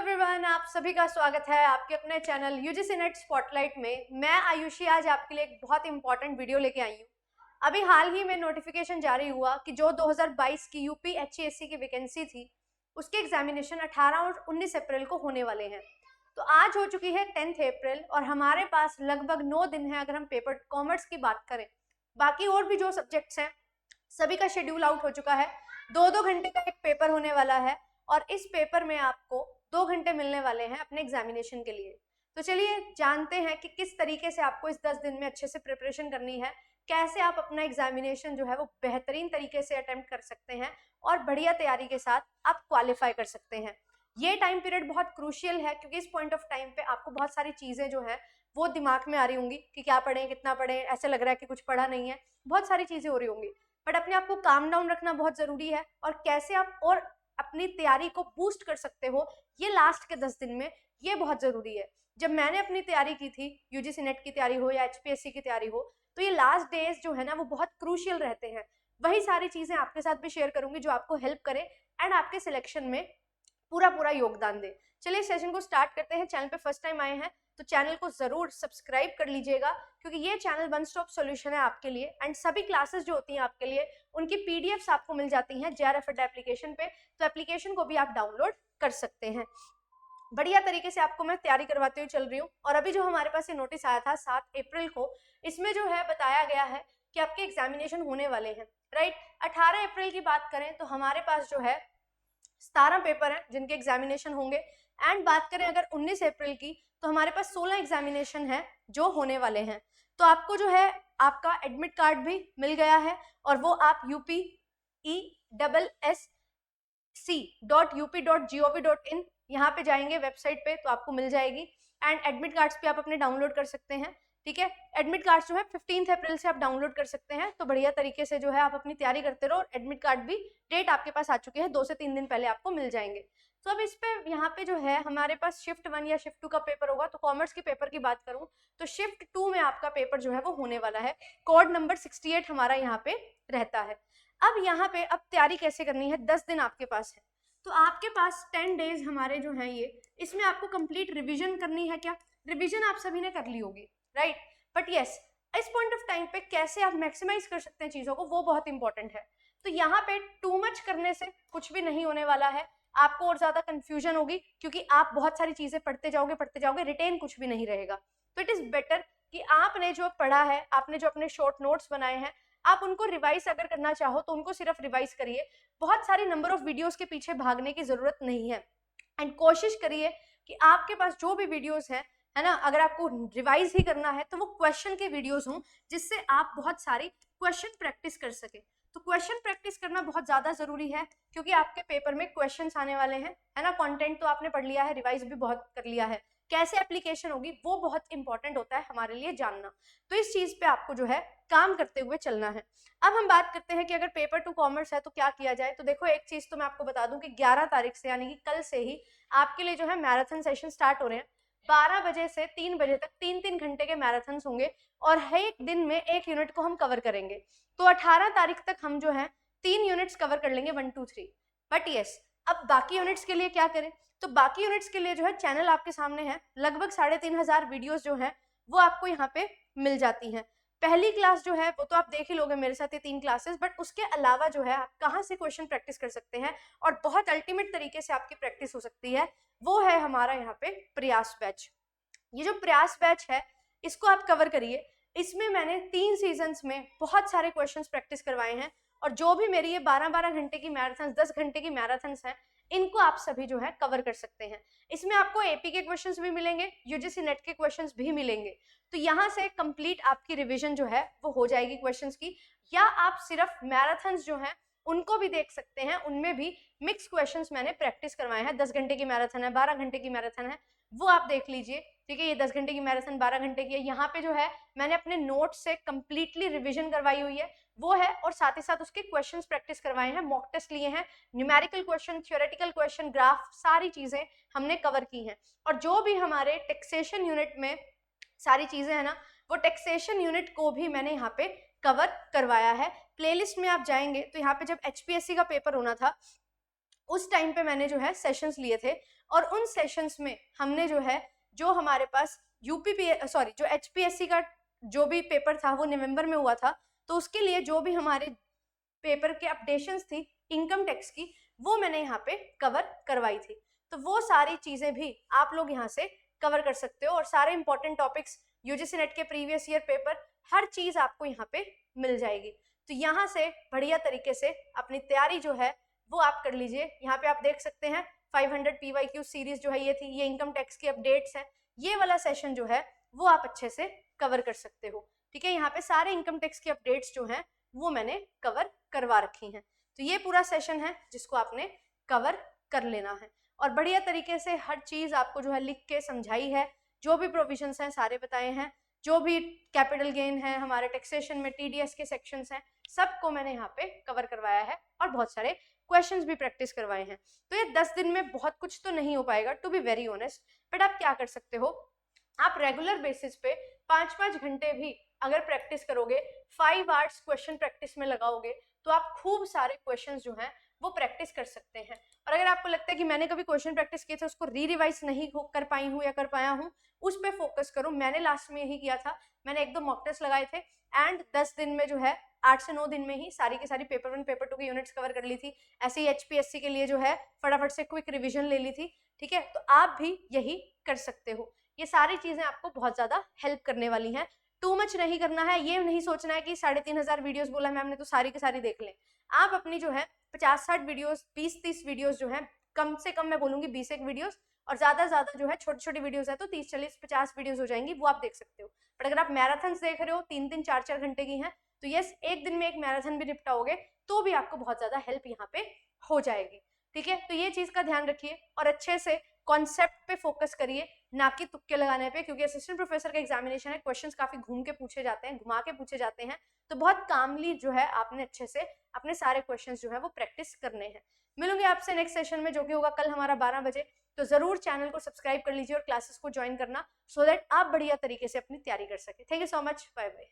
Everyone, आप सभी का स्वागत है आपके अपने चैनल यूजीसी नेट स्पॉटलाइट में। मैं आयुषी आज आपके लिए एक बहुत इंपॉर्टेंट वीडियो लेके आई हूँ। अभी हाल ही में नोटिफिकेशन जारी हुआ कि जो 2022 की यूपी एचईएससी की वैकेंसी थी उसके एग्जामिनेशन 18 और 19 अप्रैल को होने वाले हैं। तो आज हो चुकी है 10 अप्रैल और हमारे पास लगभग 9 दिन है अगर हम पेपर कॉमर्स की बात करें। बाकी और भी जो सब्जेक्ट्स हैं सभी का शेड्यूल आउट हो चुका है। 2-2 घंटे का एक पेपर होने वाला है और इस पेपर में आपको 2 घंटे मिलने वाले हैं अपने एग्जामिनेशन के लिए। तो चलिए जानते हैं कि किस तरीके से आपको इस 10 दिन में अच्छे से प्रिपरेशन करनी है, कैसे आप अपना एग्जामिनेशन जो है वो बेहतरीन तरीके से अटेम्प्ट कर सकते हैं और बढ़िया तैयारी के साथ आप क्वालिफाई कर सकते हैं। ये टाइम पीरियड बहुत क्रूशियल है क्योंकि इस पॉइंट ऑफ टाइम पे आपको बहुत सारी चीज़ें जो है वो दिमाग में आ रही होंगी कि क्या पढ़ें, कितना पढ़ें, ऐसे लग रहा है कि कुछ पढ़ा नहीं है, बहुत सारी चीज़ें हो रही होंगी। बट अपने आप को काम डाउन रखना बहुत ज़रूरी है और कैसे आप और अपनी तैयारी को बूस्ट कर सकते हो ये लास्ट के 10 दिन में, ये बहुत ज़रूरी है। जब मैंने अपनी तैयारी की थी, यूजीसी नेट की तैयारी हो या एचपीएससी की तैयारी हो, तो ये लास्ट डेज जो है ना वो बहुत क्रूशियल रहते हैं। वही सारी चीज़ें आपके साथ भी शेयर करूंगी जो आपको हेल्प करे एंड आपके सिलेक्शन में पूरा योगदान दे। चलिए सेशन को स्टार्ट करते हैं। चैनल पे फर्स्ट टाइम आए हैं तो चैनल को जरूर सब्सक्राइब कर लीजिएगा क्योंकि ये चैनल वन स्टॉप सॉल्यूशन है आपके लिए एंड सभी क्लासेस जो होती हैं आपके लिए उनकी पीडीएफ्स आपको मिल जाती हैं जेआरएफ एप्लीकेशन पे। तो एप्लीकेशन को भी आप डाउनलोड कर सकते हैं। बढ़िया तरीके से आपको मैं तैयारी करवाते हुए चल रही हूँ। और अभी जो हमारे पास ये नोटिस आया था 7 अप्रैल को, इसमें जो है बताया गया है कि आपके एग्जामिनेशन होने वाले हैं, राइट। 18 अप्रैल की बात करें तो हमारे पास जो है 17 पेपर हैं जिनके एग्जामिनेशन होंगे एंड बात करें अगर 19 अप्रैल की तो हमारे पास 16 एग्जामिनेशन है जो होने वाले हैं। तो आपको जो है आपका एडमिट कार्ड भी मिल गया है और वो आप upessc.up.gov.in यहाँ पे जाएंगे वेबसाइट पे तो आपको मिल जाएगी एंड एडमिट कार्ड्स भी आप अपने डाउनलोड कर सकते हैं। ठीक है, एडमिट कार्ड्स जो है 15 अप्रैल से आप डाउनलोड कर सकते हैं। तो बढ़िया तरीके से जो है आप अपनी तैयारी करते रहो और एडमिट कार्ड भी डेट आपके पास आ चुकी है, 2 से 3 दिन पहले आपको मिल जाएंगे। तो अब इस पे यहाँ पे जो है हमारे पास शिफ्ट 1 या शिफ्ट 2 का पेपर होगा। तो कॉमर्स के पेपर की बात करूँ तो शिफ्ट 2 में आपका पेपर जो है वो होने वाला है। कोड नंबर 68 हमारा यहाँ पे रहता है। अब यहाँ पे अब तैयारी कैसे करनी है, 10 दिन आपके पास है तो आपके पास 10 डेज हमारे जो है ये, इसमें आपको कंप्लीट रिवीजन करनी है। क्या रिवीजन आप सभी ने कर ली होगी, राइट। बट यस, इस पॉइंट ऑफ टाइम पे कैसे आप मैक्सिमाइज कर सकते हैं चीजों को वो बहुत इंपॉर्टेंट है। तो यहाँ पे टू मच करने से कुछ भी नहीं होने वाला है, आपको और ज्यादा कंफ्यूजन होगी क्योंकि आप बहुत सारी चीजें पढ़ते जाओगे, रिटेन कुछ भी नहीं रहेगा। तो इट इज बेटर कि आपने जो पढ़ा है, आपने जो अपने शॉर्ट नोट्स बनाए हैं, आप उनको रिवाइज अगर करना चाहो तो उनको सिर्फ रिवाइज करिए। बहुत सारे नंबर ऑफ वीडियोस के पीछे भागने की जरूरत नहीं है एंड कोशिश करिए कि आपके पास जो भी वीडियोस हैं, है ना, अगर आपको रिवाइज ही करना है तो वो क्वेश्चन के वीडियोस हों जिससे आप बहुत सारी क्वेश्चन प्रैक्टिस कर सके। तो क्वेश्चन प्रैक्टिस करना बहुत ज्यादा जरूरी है क्योंकि आपके पेपर में क्वेश्चंस आने वाले हैं, है ना। कंटेंट तो आपने पढ़ लिया है, रिवाइज भी बहुत कर लिया है, कैसे एप्लीकेशन होगी वो बहुत इंपॉर्टेंट होता है हमारे लिए जानना। तो इस चीज पे आपको जो है काम करते हुए चलना है। अब हम बात करते हैं कि अगर पेपर 2 कॉमर्स है तो क्या किया जाए। तो देखो एक चीज तो मैं आपको बता दूं कि 11 तारीख से यानी कि कल से ही आपके लिए जो है मैराथन सेशन स्टार्ट हो रहे हैं। 12 बजे से 3 बजे तक 3-3 घंटे के मैराथन होंगे और हर एक दिन में एक यूनिट को हम कवर करेंगे। तो 18 तारीख तक हम जो है 3 यूनिट्स कवर कर लेंगे, 1 2 3। बट यस, अब बाकी यूनिट्स के लिए क्या करें। तो बाकी यूनिट्स के लिए जो है चैनल आपके सामने है, लगभग 3500 वीडियोस जो है वो आपको यहाँ पे मिल जाती हैं। पहली क्लास जो है वो तो आप देख ही लोगे मेरे साथ, ये 3 क्लासेस। बट उसके अलावा जो है आप कहाँ से क्वेश्चन प्रैक्टिस कर सकते हैं और बहुत अल्टीमेट तरीके से आपकी प्रैक्टिस हो सकती है, वो है हमारा यहाँ पे प्रयास बैच। ये जो प्रयास बैच है इसको आप कवर करिए। इसमें मैंने 3 सीजन्स में बहुत सारे क्वेश्चंस प्रैक्टिस करवाए हैं और जो भी मेरी ये 12-12 घंटे की मैराथन, 10 घंटे की मैराथन्स हैं, इनको आप सभी जो है कवर कर सकते हैं। इसमें आपको एपी के क्वेश्चंस भी मिलेंगे, यूजीसी नेट के क्वेश्चंस भी मिलेंगे। तो यहाँ से कंप्लीट आपकी रिवीजन जो है वो हो जाएगी क्वेश्चंस की। या आप सिर्फ मैराथन्स जो हैं उनको भी देख सकते हैं, उनमें भी मिक्स क्वेश्चंस मैंने प्रैक्टिस करवाए हैं। 10 घंटे की मैराथन है, 12 घंटे की मैराथन है, वो आप देख लीजिए। ठीक है, ये 10 घंटे की मैराथन, 12 घंटे की है। यहाँ पे जो है मैंने अपने नोट से कंप्लीटली रिवीजन करवाई हुई है, वो है। और साथ ही साथ उसके क्वेश्चंस प्रैक्टिस करवाए हैं, मॉक टेस्ट लिए हैं, numerical question, theoretical question, graph, सारी चीजें हमने कवर की हैं। और जो भी हमारे टैक्सेशन यूनिट में सारी चीजें हैं ना, वो टैक्सेशन यूनिट को भी मैंने यहाँ पे कवर करवाया है। प्लेलिस्ट में आप जाएंगे तो यहाँ पे जब एचपीएससी का पेपर होना था उस टाइम पे मैंने जो है सेशंस लिए थे, और उन सेशंस में हमने जो है, जो हमारे पास जो एचपीएससी का जो भी पेपर था वो नवंबर में हुआ था, तो उसके लिए जो भी हमारे पेपर के अपडेशंस थी इनकम टैक्स की, वो मैंने यहाँ पे कवर करवाई थी। तो वो सारी चीजें भी आप लोग यहाँ से कवर कर सकते हो, और सारे इंपॉर्टेंट टॉपिक्स, यूजीसी नेट के प्रीवियस ईयर पेपर, हर चीज आपको यहाँ पे मिल जाएगी। तो यहाँ से बढ़िया तरीके से अपनी तैयारी जो है वो आप कर लीजिए। यहाँ पे आप देख सकते हैं 500 PYQ सीरीज जो है ये थी, ये इनकम टैक्स की अपडेट्स हैं। ये वाला सेशन जो है वो आप अच्छे से कवर कर सकते हो, ठीक है। यहाँ पे सारे इनकम टैक्स की अपडेट्स जो हैं वो मैंने कवर करवा रखी हैं। तो ये पूरा सेशन है जिसको आपने कवर कर लेना है, और बढ़िया तरीके से हर चीज आपको जो है लिख के समझाई है, जो भी प्रोविजंस हैं सारे बताए हैं, जो भी कैपिटल गेन है हमारे टैक्सेशन में, टीडीएस के सेक्शंस हैं, सबको मैंने यहाँ पे कवर करवाया है, और बहुत सारे क्वेश्चंस भी प्रैक्टिस करवाए हैं। तो ये 10 दिन में बहुत कुछ तो नहीं हो पाएगा, to be very honest, but आप क्या कर सकते हो, आप रेगुलर बेसिस पे 5-5 घंटे भी अगर प्रैक्टिस करोगे, 5 आवर्स क्वेश्चन प्रैक्टिस में लगाओगे, तो आप खूब सारे क्वेश्चंस जो हैं वो प्रैक्टिस कर सकते हैं। और अगर आपको लगता है कि मैंने कभी क्वेश्चन प्रैक्टिस किए थे उसको रिवाइज नहीं कर पाई हूँ या कर पाया हूँ, उस पर फोकस करो। मैंने लास्ट में यही किया था, मैंने 1-2 मॉक टेस्ट लगाए थे, एंड 10 दिन में जो है 8 से 9 दिन में ही सारी की सारी पेपर 1 पेपर 2 की यूनिट्स कवर कर ली थी। ऐसे ही एचपीएससी के लिए जो है फटाफट से क्विक रिविजन ले ली थी, ठीक है। तो आप भी यही कर सकते हो। ये सारी चीजें आपको बहुत ज्यादा हेल्प करने वाली हैं। टू मच नहीं करना है, ये नहीं सोचना है कि 3500 वीडियोस बोला मैम ने तो सारी की सारी देख लें। आप अपनी जो है 50-60 वीडियोस, 20-30 वीडियोस जो है, कम से कम मैं बोलूंगी 20 एक वीडियोस, और ज्यादा से ज्यादा जो है छोटी छोटी वीडियोस है तो 30-40-50 वीडियोस हो जाएंगी, वो आप देख सकते हो। बट अगर आप मैराथन देख रहे हो 3-3 4-4 घंटे की हैं, तो यस, एक दिन में एक मैराथन भी निपटाओगे तो भी आपको बहुत ज्यादा हेल्प यहाँ पे हो जाएगी, ठीक है। तो ये चीज का ध्यान रखिए, और अच्छे से कॉन्सेप्ट पे फोकस करिए, ना कि तुक्के लगाने पे, क्योंकि असिस्टेंट प्रोफेसर का एग्जामिनेशन है, क्वेश्चंस काफी घूम के पूछे जाते हैं, घुमा के पूछे जाते हैं, तो बहुत कामली जो है आपने अच्छे से अपने सारे क्वेश्चंस जो है वो प्रैक्टिस करने हैं। मिलूंगी आपसे नेक्स्ट सेशन में, जो कि होगा कल हमारा 12 बजे। तो जरूर चैनल को सब्सक्राइब कर लीजिए और क्लासेस को ज्वाइन करना, सो दैट आप बढ़िया तरीके से अपनी तैयारी कर सके। Thank you so much, bye bye.